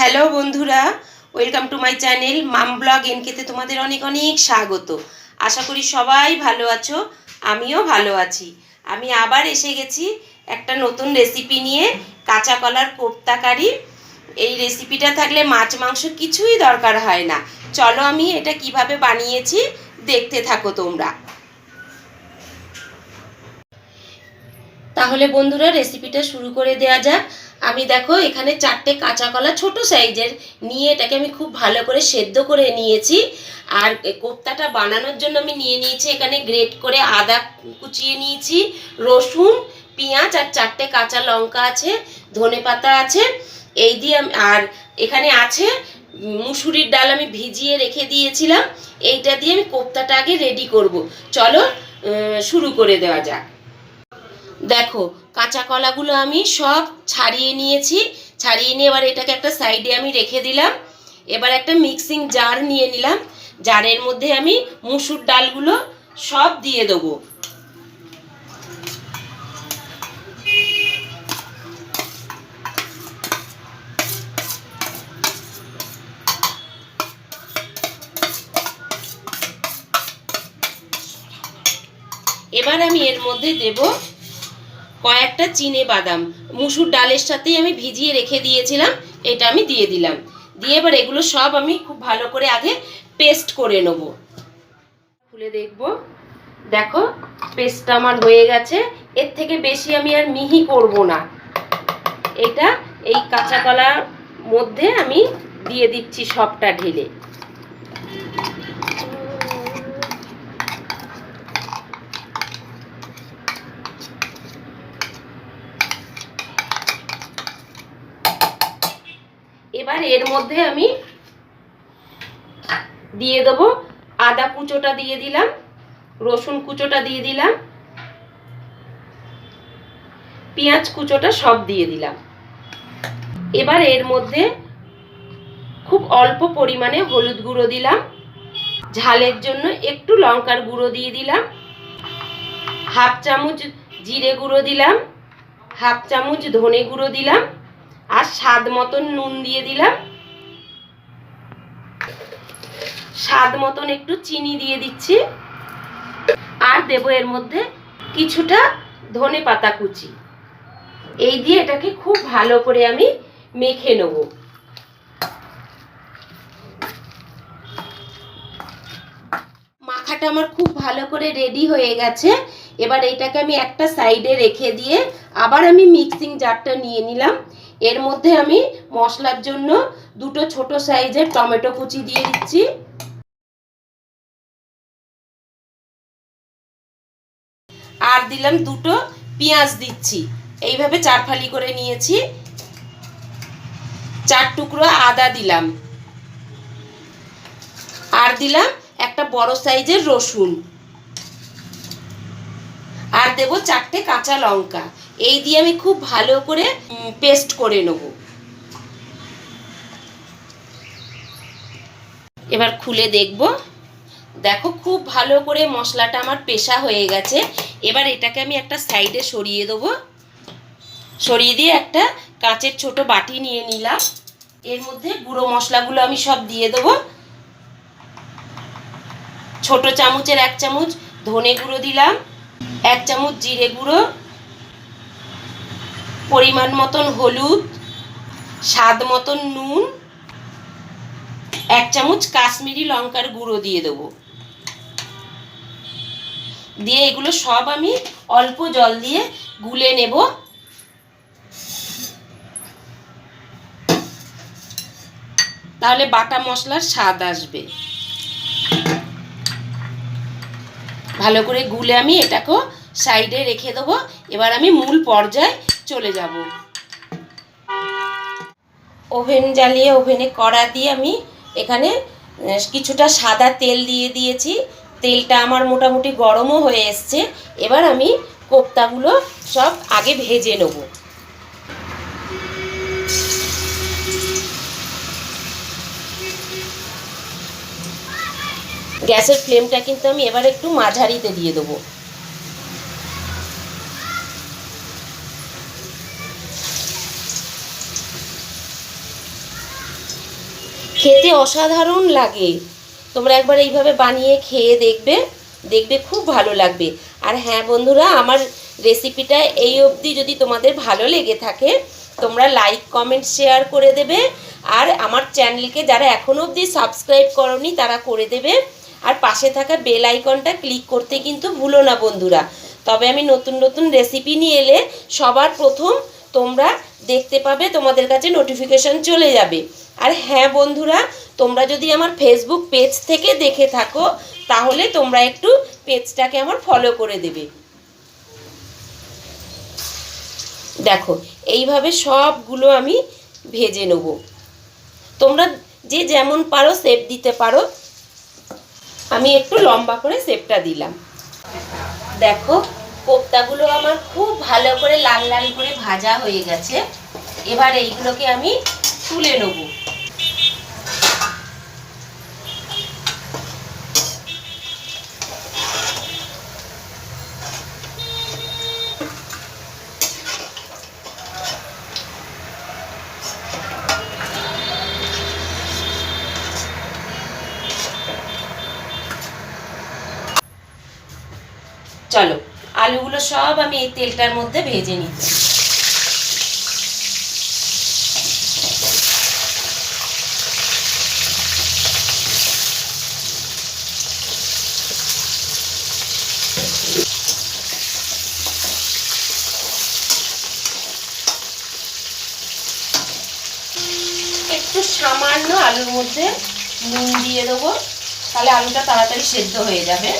Hello বন্ধুরা, welcome to my channel mom blog এনকেতে তোমাদের অনেক অনেক স্বাগত। আশা করি সবাই ভালো আছো, আমিও ভালো আছি। আমি আবার এসে গেছি একটা নতুন রেসিপি নিয়ে, কাঁচা কলার কোপ্তা কারি। এই রেসিপিটা থাকলে মাছ মাংস কিছুই দরকার হয় না। চলো আমি এটা কিভাবে বানিয়েছি দেখতে থাকো তোমরা। তাহলে বন্ধুরা রেসিপিটা শুরু করে দেওয়া যাক। আমি দেখো এখানে 4টে কাঁচা কলা ছোট সাইজের নিয়ে এটাকে আমি খুব ভালো করে সেদ্ধ করে নিয়েছি। আর কোপ্তাটা বানানোর জন্য আমি নিয়ে নিয়েছি এখানে গ্রেট করে আদা কুচিয়ে নিয়েছি, রসুন, পেঁয়াজ আর 4টে কাঁচা লঙ্কা আছে, ধনেপাতা আছে। এই দিয়ে আর এখানে আছে মুসুরির ডাল, আমি ভিজিয়ে রেখে দিয়েছিলাম। এইটা দিয়ে আমি কোপ্তাটা আগে রেডি করব। চলো শুরু করে দেওয়া যাক। দেখো কাঁচা কলাগুলো আমি সব ছাড়িয়ে নিয়েছি। ছাড়িয়ে নিয়ে এবার এটাকে একটা সাইডে আমি রেখে দিলাম। এবার একটা মিক্সিং জার নিয়ে নিলাম। জারের মধ্যে আমি মুসুর ডালগুলো সব দিয়ে দেবো। এবার আমি এর মধ্যে দেব কয়েকটা চিনে বাদাম, মুসুর ডালের সাথেই আমি ভিজিয়ে রেখে দিয়েছিলাম। এটা আমি দিয়ে দিলাম। দিয়ে এবার এগুলো সব আমি খুব ভালো করে আগে পেস্ট করে নেব। খুলে দেখব, দেখো পেস্টটা আমার হয়ে গেছে। এর থেকে বেশি আমি আর মিহি করব না। এটা এই কাঁচা কলার মধ্যে আমি দিয়ে দিচ্ছি সবটা ঢেলে। এবার এর মধ্যে আমি দিয়ে দেবো আদা কুচোটা দিয়ে দিলাম, রসুন কুচোটা দিয়ে দিলাম, পেঁয়াজ কুচোটা সব দিয়ে দিলাম। এবার এর মধ্যে খুব অল্প পরিমাণে হলুদ গুঁড়ো দিলাম, ঝালের জন্য একটু লঙ্কার গুঁড়ো দিয়ে দিলাম, হাফ চামচ জিরে গুঁড়ো দিলাম, হাফ চামচ ধনে গুঁড়ো দিলাম, আর স্বাদ মতন নুন দিয়ে দিলাম, স্বাদ মতন একটু চিনি দিয়ে দিচ্ছি, আর দেবো এর মধ্যে কিছুটা ধনেপাতা কুচি। এই দিয়ে এটাকে খুব ভালো করে আমি মেখে নেব। মাখাটা আমার খুব ভালো করে রেডি হয়ে গেছে। এবার এইটাকে আমি একটা সাইডে রেখে দিয়ে আবার আমি মিক্সিং জারটা নিয়ে নিলাম। এর মধ্যে আমি মশলার জন্য দুটো ছোট সাইজের টমেটো কুচি দিয়ে দিচ্ছি, আর দিলাম দুটো পেঁয়াজ দিচ্ছি। এইভাবে 4 ফালি করে নিয়েছি। 4 টুকরো আদা দিলাম, আর দিলাম একটা বড় সাইজের রসুন, আর দেবো 4টে কাঁচা লঙ্কা। এই দিয়ে আমি খুব ভালো করে পেস্ট করে নেব। এবার খুলে দেখব, দেখো খুব ভালো করে মশলাটা আমার পেশা হয়ে গেছে। এবার এটাকে আমি একটা সাইডে সরিয়ে দেবো। সরিয়ে দিয়ে একটা কাঁচের ছোট বাটি নিয়ে নিলাম। এর মধ্যে গুঁড়ো মশলাগুলো আমি সব দিয়ে দেবো। ছোট চামচের 1 চামচ ধনে গুঁড়ো দিলাম, 1 চামচ জিরে গুঁড়ো, পরিমাণ মতন হলুদ, স্বাদ মতন নুন, 1 চামচ কাশ্মীরি লঙ্কার গুঁড়ো দিয়ে দেবো। দিয়ে এগুলো সব আমি অল্প জল দিয়ে গুলে নেব। তাহলে বাটা মশলার স্বাদ আসবে। ভালো করে গুলে আমি এটাকেও সাইডে রেখে দেবো। এবার আমি মূল পর্যায়ে চলে যাব। ওভেন জ্বালিয়ে ওভেনে কড়া দিয়ে আমি এখানে কিছুটা সাদা তেল দিয়ে দিয়েছি। তেলটা আমার মোটামুটি গরমও হয়ে এসছে। এবার আমি কোপ্তাগুলো সব আগে ভেজে নেব। গ্যাসের ফ্লেমটা কিন্তু আমি এবার একটু মাঝারিতে দিয়ে দেবো। খেতে অসাধারণ লাগে। তোমরা একবার এইভাবে বানিয়ে খেয়ে দেখবে, দেখবে খুব ভালো লাগবে। আর হ্যাঁ বন্ধুরা, আমার রেসিপিটা এই অবধি যদি তোমাদের ভালো লেগে থাকে, তোমরা লাইক কমেন্ট শেয়ার করে দেবে। আর আমার চ্যানেলকে যারা এখনও অবধি সাবস্ক্রাইব করোনি তারা করে দেবে। আর পাশে থাকা বেল আইকনটা ক্লিক করতে কিন্তু ভুলো না বন্ধুরা। তবে আমি নতুন নতুন রেসিপি নিয়ে এলে সবার প্রথম তোমরা দেখতে পাবে, তোমাদের কাছে নোটিফিকেশান চলে যাবে। আর হ্যাঁ বন্ধুরা, তোমরা যদি আমার ফেসবুক পেজ থেকে দেখে থাকো তাহলে তোমরা একটু পেজটাকে আমার ফলো করে দেবে। দেখো এইভাবে সবগুলো আমি ভেজে নেব। তোমরা যে যেমন পারো শেপ দিতে পারো, আমি একটু লম্বা করে শেপটা দিলাম। দেখো কোপ্তাগুলো আমার খুব ভালো করে লাল লাল করে ভাজা হয়ে গেছে। এবার এইগুলোকে আমি তুলে নেব। চলো আলুগুলো সব আমি এই তেলটার মধ্যে ভেজে নিচ্ছি। একটু সামান্য আলুর মধ্যে নুন দিয়ে দেবো, তাহলে আলুটা তাড়াতাড়ি সেদ্ধ হয়ে যাবে।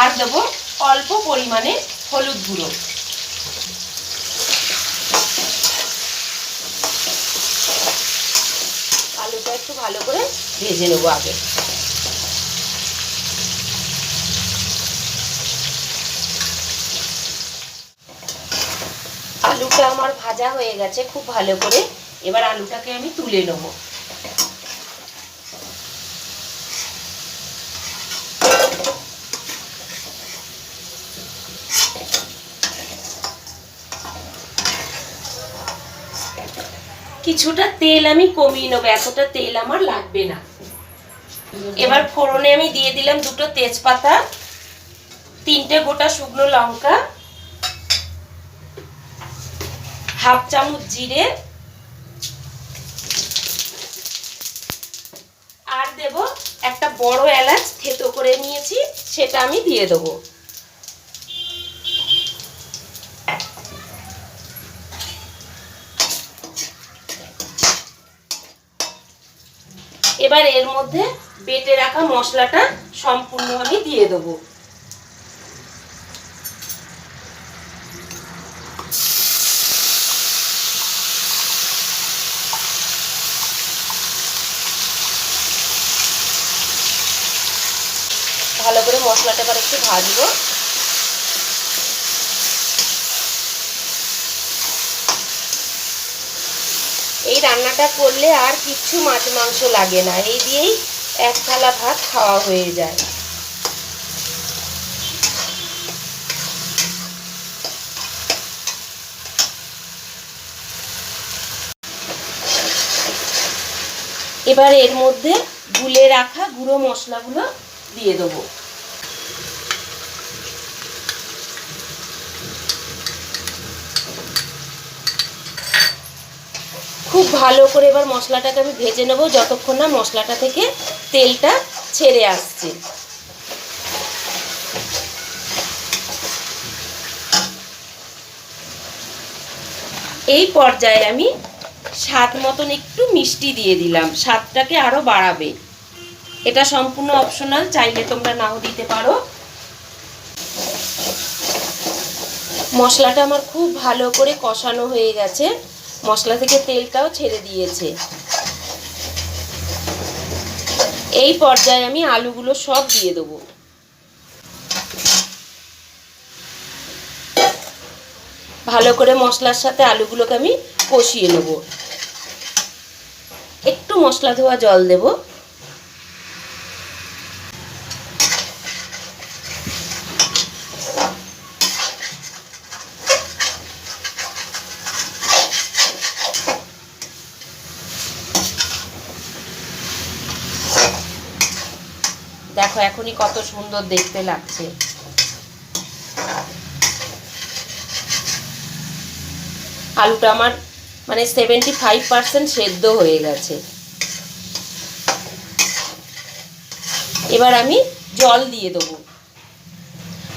আর দেবো অল্প পরিমাণে হলুদ গুঁড়ো। আলুটা একটু ভালো করে ভেজে নেবো আগে। আলুটা আমার ভাজা হয়ে গেছে খুব ভালো করে। এবার আলুটাকে আমি তুলে নেব। কিছুটা তেল আমি কমিয়ে নেবো, এতটা তেল আমার লাগবে না। এবার ফোড়নে আমি দিয়ে দিলাম দুটো তেজপাতা, 3টে গোটা শুকনো লঙ্কা, হাফ চামচ জিরে, আর দেব একটা বড় এলাচ থেতো করে নিয়েছি, সেটা আমি দিয়ে দেবো। এবার এর মধ্যে বেটে রাখা মশলাটা সম্পূর্ণ আমি দিয়ে দেবো। ভালো করে মশলাটা এবার একটু ভাজবো। এই রান্নাটা করলে আর কিচ্ছু মাছ মাংস লাগে না, এই দিয়েই এক থালা ভাত খাওয়া হয়ে যায়। এবার এর মধ্যে গুলে রাখা গুঁড়ো মশলাগুলো দিয়ে দেবো। খুব ভালো করে এবার মশলাটাকে আমি ভেজে নেব যতক্ষণ না মশলাটা থেকে তেলটা ছেড়ে আসছে। এই পর্যায়ে আমি স্বাদ মতন একটু মিষ্টি দিয়ে দিলাম, স্বাদটাকে আরও বাড়াবে। এটা সম্পূর্ণ অপশনাল, চাইলে তোমরা নাও দিতে পারো। মশলাটা আমার খুব ভালো করে কষানো হয়ে গেছে, মশলা থেকে তেলটাও ছেড়ে দিয়েছে। এই পর্যায়ে আমি আলুগুলো সব দিয়ে দেবো। ভালো করে মশলার সাথে আলুগুলোকে আমি কষিয়ে নেব। একটু মশলা ধোয়া জল দেব। দেখো এখনই কত সুন্দর দেখতে লাগছে। আলুটা আমার মানে 75% সেদ্ধ হয়ে গেছে। এবার আমি জল দিয়ে দেবো।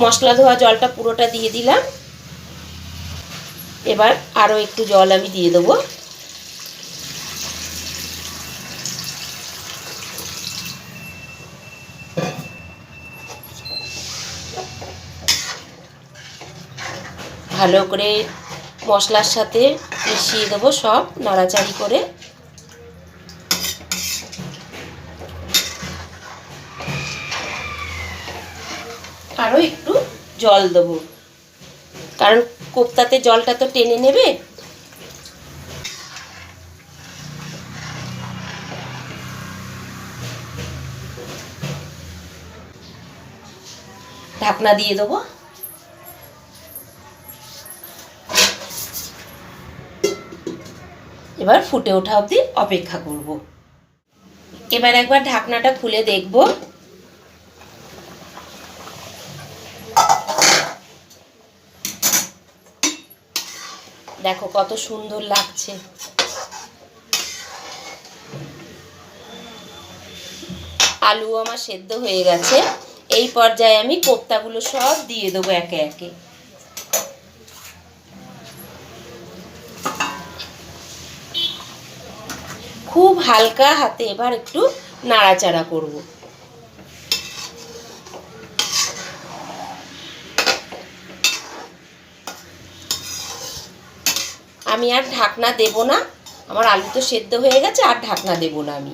মশলা ধোয়া জলটা পুরোটা দিয়ে দিলাম। এবার আরও একটু জল আমি দিয়ে দেবো। ভালো করে মশলার সাথে মিশিয়ে দেবো সব, নাড়াচাড়ি করে। আরও একটু জল দেবো, কারণ কোপ্তাতে জলটা তো টেনে নেবে। ঢাকনা দিয়ে দেবো। এবার ফুটে ওঠা অবধি অপেক্ষা করব। এবার একবার ঢাকনাটা খুলে দেখব। দেখো কত সুন্দর লাগছে। আলু আমার সেদ্ধ হয়ে গেছে। এই পর্যায়ে আমি কোপ্তাগুলো সব দিয়ে দেবো একে একে। খুব হালকা হাতে এবার একটু নাড়াচাড়া করব। আমি আর ঢাকনা দেব না, আমার আলু তো সেদ্ধ হয়ে গেছে, আর ঢাকনা দেব না আমি।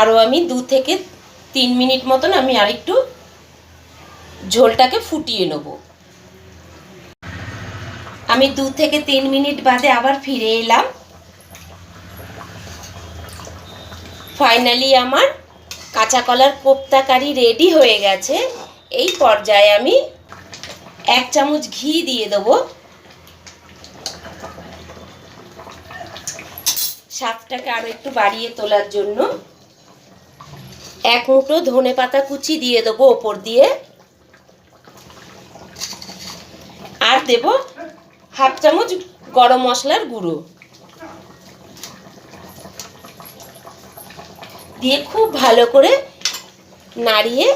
আরও আমি 2 থেকে 3 মিনিট মতন আমি আরেকটু ঝোলটাকে ফুটিয়ে নেব। আমি 2 থেকে 3 মিনিট বাদে আবার ফিরে এলাম। ফাইনালি আমার কাঁচা কলার কোপ্তা কারি রেডি হয়ে গেছে। এই পর্যায়ে আমি 1 চামচ ঘি দিয়ে দেবো, স্বাদটাকে আরও একটু বাড়িয়ে তোলার জন্য। 1 মুঠো ধনেপাতা কুচি দিয়ে দেবো ওপর দিয়ে, আর দেব 1/2 চামচ গরম মশলার গুঁড়ো দিয়ে খুব ভালো করে নাড়িয়ে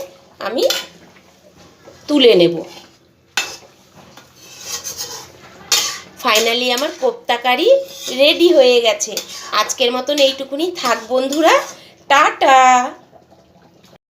আমি তুলে নেব। ফাইনালি আমার কোপ্তা কারি রেডি হয়ে গেছে। আজকের মতন এইটুকুনি থাক বন্ধুরা, টাটা।